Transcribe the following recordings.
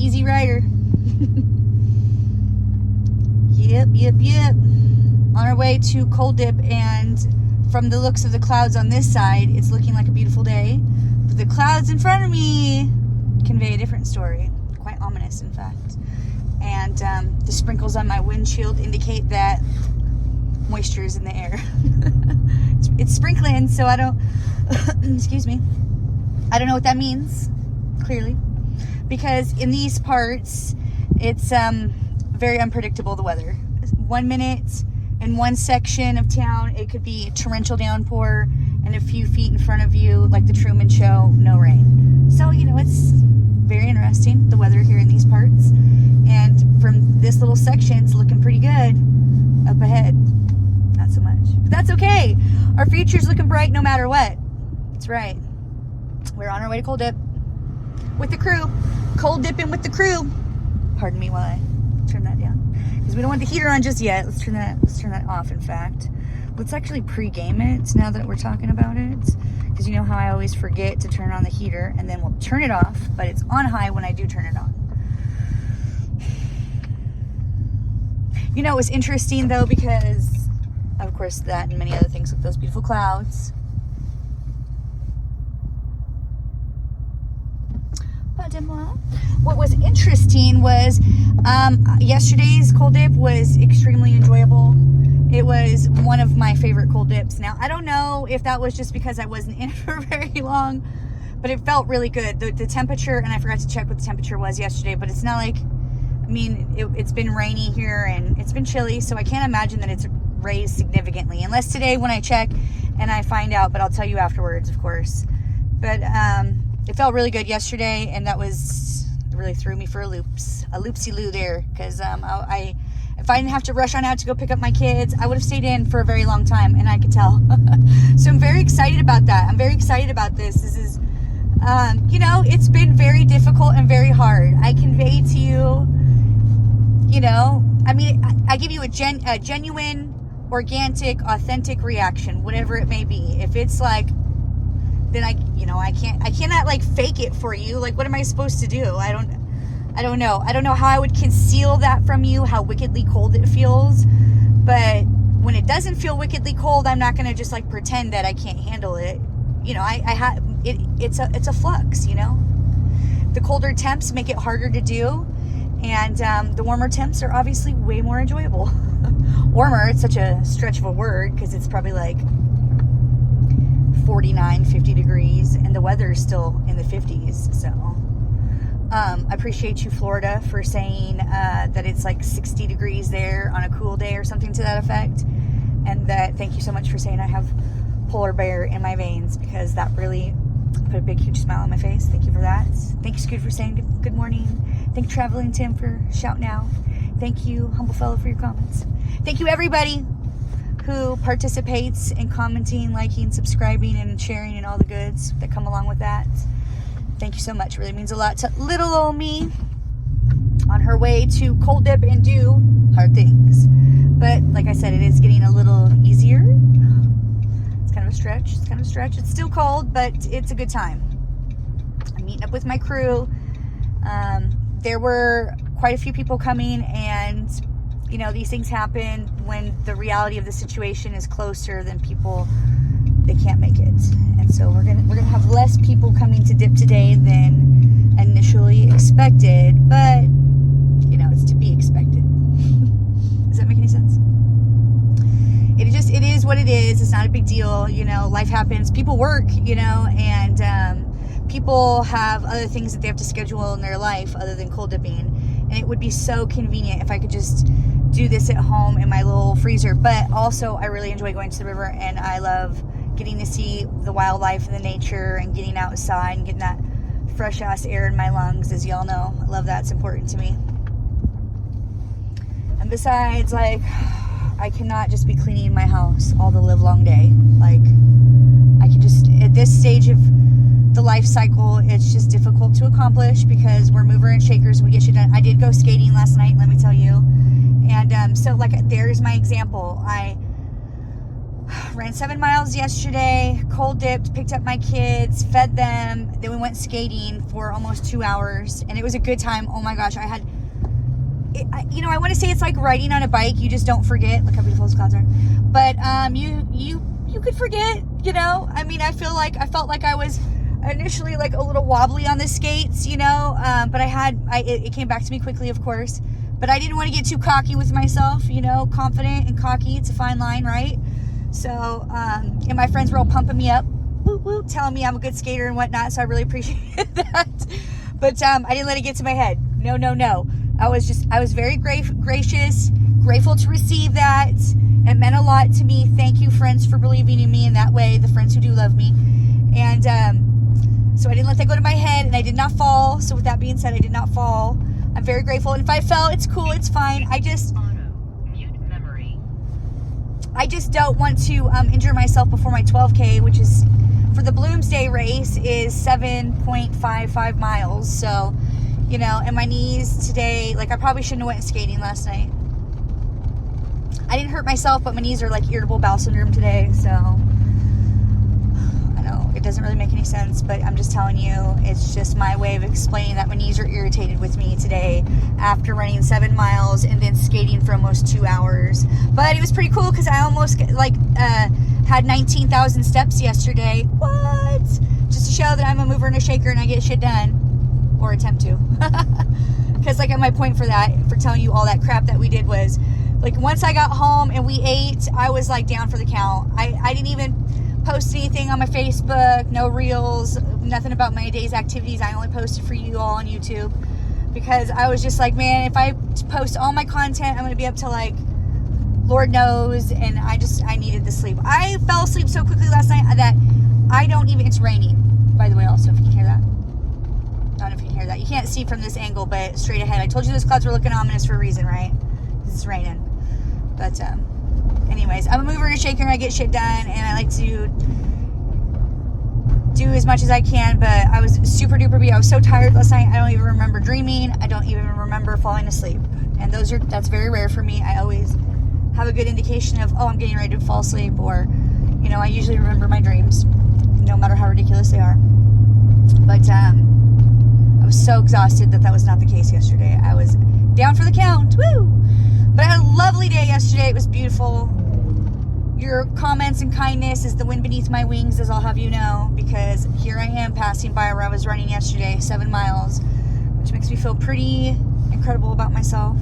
Easy Rider. Yep. On our way to Cold Dip, and from the looks of the clouds on this side, it's looking like a beautiful day. But the clouds in front of me convey a different story. Quite ominous, in fact. And the sprinkles on my windshield indicate that moisture is in the air. It's sprinkling, so I don't excuse me, I don't know what that means, clearly, because in these parts it's very unpredictable, the weather. 1 minute in one section of town it could be torrential downpour, and a few feet in front of you, like the Truman Show, no rain. So it's very interesting, the weather here in these parts. And from this little section, it's looking pretty good. Up ahead, not so much. But that's okay. Our future's looking bright no matter what. That's right. We're on our way to Cold Dip with the crew. Cold dipping with the crew. Pardon me while I turn that down, because we don't want the heater on just yet. Let's turn that off, in fact. Let's actually pre-game it now that we're talking about it, because you know how I always forget to turn on the heater, and then we'll turn it off, but it's on high when I do turn it on. It was interesting though, because of course that and many other things with those beautiful clouds. What was interesting was yesterday's Cold Dip was extremely enjoyable. It was one of my favorite Cold Dips. Now, I don't know if that was just because I wasn't in for very long, but it felt really good. The temperature, and I forgot to check what the temperature was yesterday, but it's not like, it's been rainy here and it's been chilly, so I can't imagine that it's raised significantly. Unless today when I check and I find out, but I'll tell you afterwards, of course. But it felt really good yesterday, and that really threw me for a loopsy-loo there, because if I didn't have to rush on out to go pick up my kids, I would have stayed in for a very long time, and I could tell. So I'm very excited about that. I'm very excited about this. This is, it's been very difficult and very hard. I convey to you, I give you a genuine, organic, authentic reaction, whatever it may be. If it's like, then I cannot like fake it for you. Like, what am I supposed to do? I don't know. I don't know how I would conceal that from you, how wickedly cold it feels. But when it doesn't feel wickedly cold, I'm not going to just like pretend that I can't handle it. It's a flux, The colder temps make it harder to do. And the warmer temps are obviously way more enjoyable. Warmer, it's such a stretch of a word, because it's probably like 49, 50 degrees, and the weather is still in the 50s. So I appreciate you, Florida, for saying that it's like 60 degrees there on a cool day or something to that effect. And thank you so much for saying I have polar bear in my veins, because that really put a big, huge smile on my face. Thank you for that. Thank you, Scoot, for saying good morning. Thank you, Traveling Tim, for shouting out. Thank you, Humble Fellow, for your comments. Thank you, everybody who participates in commenting, liking, subscribing, and sharing, and all the goods that come along with that. Thank you so much. It really means a lot to little old me on her way to Cold Dip and do hard things. But like I said, it is getting a little easier. It's kind of a stretch. It's still cold, but it's a good time. I'm meeting up with my crew. There were quite a few people coming, and these things happen when the reality of the situation is closer than people. They can't make it, and so we're gonna have less people coming to dip today than initially expected. But it's to be expected. Does that make any sense? It is what it is. It's not a big deal. Life happens. People work. And people have other things that they have to schedule in their life other than cold dipping. And it would be so convenient if I could just do this at home in my little freezer. But also, I really enjoy going to the river, and I love getting to see the wildlife and the nature, and getting outside and getting that fresh ass air in my lungs. As y'all know, I love that. It's important to me. And besides, I cannot just be cleaning my house all the live long day. I could just, at this stage of the life cycle, it's just difficult to accomplish, because we're mover and shakers. We get shit done. I did go skating last night, let me tell you. And so there's my example. Ran 7 miles yesterday, cold dipped, picked up my kids, fed them. Then we went skating for almost 2 hours, and it was a good time. Oh my gosh, I want to say it's like riding on a bike. You just don't forget. Look how beautiful those clouds are. But you could forget. I mean, I felt like I was initially like a little wobbly on the skates, but it came back to me quickly, of course. But I didn't want to get too cocky with myself, confident and cocky. It's a fine line, right? So, and my friends were all pumping me up, woo, woo, telling me I'm a good skater and whatnot. So I really appreciated that. But I didn't let it get to my head. No. I was very gracious, grateful to receive that. It meant a lot to me. Thank you, friends, for believing in me in that way. The friends who do love me. And so I didn't let that go to my head, and I did not fall. So with that being said, I did not fall. I'm very grateful. And if I fell, it's cool. It's fine. I just don't want to injure myself before my 12K, which is for the Bloomsday race is 7.55 miles. So, and my knees today, like I probably shouldn't have went skating last night. I didn't hurt myself, but my knees are like irritable bowel syndrome today. So I know it doesn't really make any sense, but I'm just telling you, it's just my way of explaining that my knees are irritated with me today after running 7 miles and then skating for almost 2 hours. But it was pretty cool because I almost had 19,000 steps yesterday. What? Just to show that I'm a mover and a shaker and I get shit done, or attempt to. Because my point for telling you all that crap that we did was, once I got home and we ate, I was down for the count. I didn't even post anything on my Facebook, no reels, nothing about my day's activities. I only posted for you all on YouTube because I was just like, man, if I post all my content, I'm going to be up to Lord knows. And I needed the sleep. I fell asleep so quickly last night that it's raining, by the way, also, if you can hear that. I don't know if you can hear that. You can't see from this angle, but straight ahead. I told you those clouds were looking ominous for a reason, right? It's raining. But anyways, I'm a mover and a shaker and I get shit done, and I like to do as much as I can. But I was super duper beat. I was so tired last night, I don't even remember dreaming. I don't even remember falling asleep, and that's very rare for me. I always have a good indication of, I'm getting ready to fall asleep, or I usually remember my dreams, no matter how ridiculous they are. But I was so exhausted that was not the case yesterday. I was down for the count. Woo! But I had a lovely day yesterday. It was beautiful. Your comments and kindness is the wind beneath my wings, as I'll have you know, because here I am passing by where I was running yesterday, 7 miles, which makes me feel pretty incredible about myself.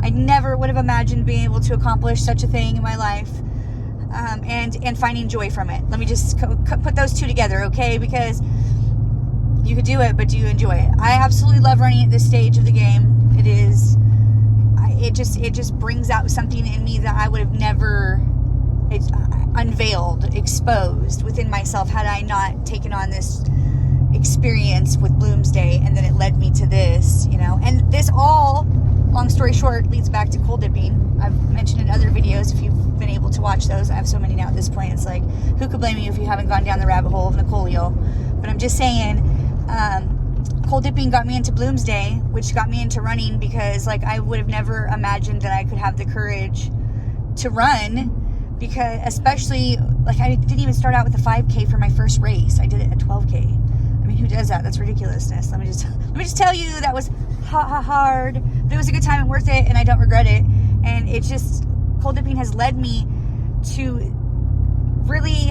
I never would have imagined being able to accomplish such a thing in my life, and finding joy from it. Let me just put those two together, okay? Because you could do it, but do you enjoy it? I absolutely love running at this stage of the game. It just brings out something in me that I would have never unveiled, exposed within myself had I not taken on this experience with Bloomsday, and then it led me to this, and this all, long story short, leads back to cold dipping. I've mentioned in other videos, if you've been able to watch those. I have so many now at this point. It's like, who could blame you if you haven't gone down the rabbit hole of Nicolio? But I'm just saying, cold dipping got me into Bloomsday, which got me into running, because I would have never imagined that I could have the courage to run, because especially I didn't even start out with a 5K for my first race. I did it at 12K. I mean, who does that? That's ridiculousness. Let me just tell you, that was hard, but it was a good time and worth it, and I don't regret it. And it's just, cold dipping has led me to really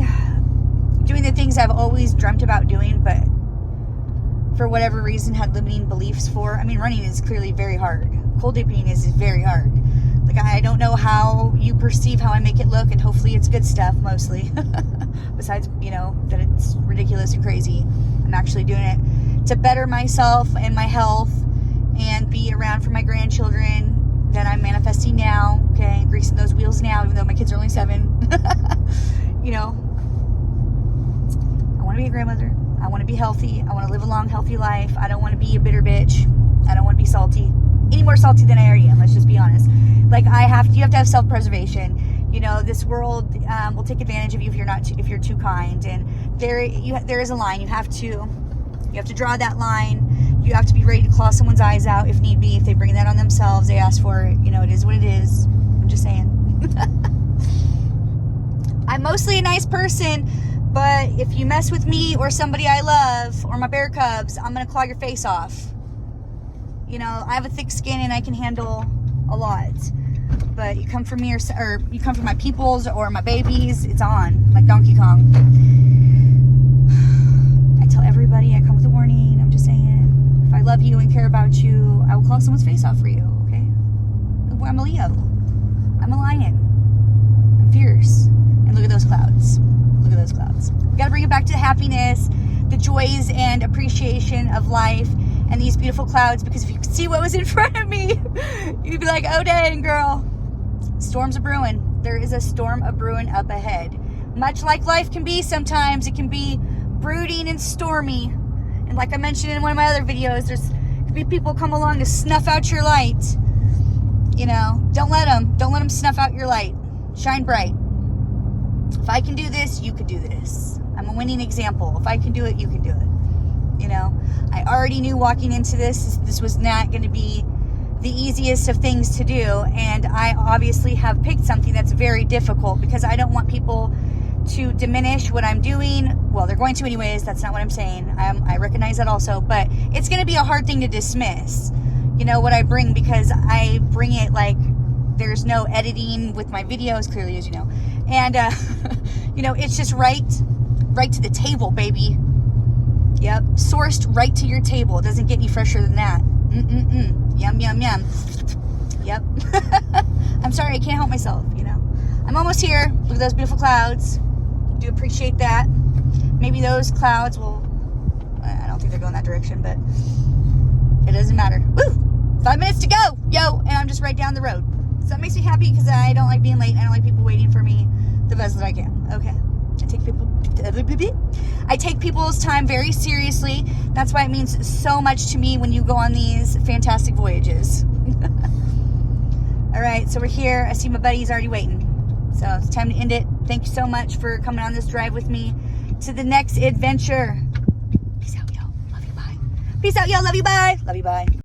doing the things I've always dreamt about doing, but for whatever reason had limiting beliefs for. I mean, running is clearly very hard. Cold dipping is very hard. I don't know how you perceive how I make it look, and hopefully it's good stuff mostly. Besides, that it's ridiculous and crazy. I'm actually doing it to better myself and my health and be around for my grandchildren that I'm manifesting now, okay? Greasing those wheels now, even though my kids are only 7. I want to be a grandmother. I want to be healthy. I want to live a long, healthy life. I don't want to be a bitter bitch. I don't want to be salty. Any more salty than I already am, let's just be honest. You have to have self-preservation. This world will take advantage of you if you're too kind. And there is a line. You have to draw that line. You have to be ready to claw someone's eyes out if need be. If they bring that on themselves, they ask for it. It is what it is. I'm just saying. I'm mostly a nice person, but if you mess with me or somebody I love or my bear cubs, I'm gonna claw your face off. You know, I have a thick skin and I can handle a lot. But you come for me or you come for my peoples or my babies, it's on, like Donkey Kong. I tell everybody I come with a warning. I'm just saying, if I love you and care about you, I will claw someone's face off for you, okay? I'm a Leo. I'm a lion. I'm fierce. And look at those clouds. Look at those clouds. We gotta bring it back to happiness, the joys and appreciation of life, and these beautiful clouds, because if you could see what was in front of me, you'd be like, oh dang, girl. Storms are brewing. There is a storm a brewing up ahead. Much like life can be sometimes, it can be brooding and stormy. And like I mentioned in one of my other videos, there's could be people come along to snuff out your light. You know, don't let them snuff out your light. Shine bright. If I can do this, you could do this. I'm a winning example. If I can do it, you can do it. You know, I already knew walking into this was not going to be the easiest of things to do, and I obviously have picked something that's very difficult because I don't want people to diminish what I'm doing. Well, they're going to anyways. That's not what I'm saying. I recognize that also, but it's going to be a hard thing to dismiss. You know, what I bring, because I bring it like there's no editing with my videos, clearly, as you know. And, you know, it's just right to the table, baby. Yep. Sourced right to your table. It doesn't get any fresher than that. Yum, yum, yum. Yep. I'm sorry, I can't help myself, you know. I'm almost here. Look at those beautiful clouds. Do appreciate that. Maybe those clouds will, I don't think they're going that direction, but it doesn't matter. Woo! 5 minutes to go, yo, and I'm just right down the road. So that makes me happy because I don't like being late. I don't like people waiting for me the best that I can. Okay. I take people's time very seriously. That's why it means so much to me when you go on these fantastic voyages. All right, so we're here. I see my buddy's already waiting. So it's time to end it. Thank you so much for coming on this drive with me to the next adventure. Peace out, y'all. Love you, bye. Peace out, y'all. Love you, bye. Love you, bye.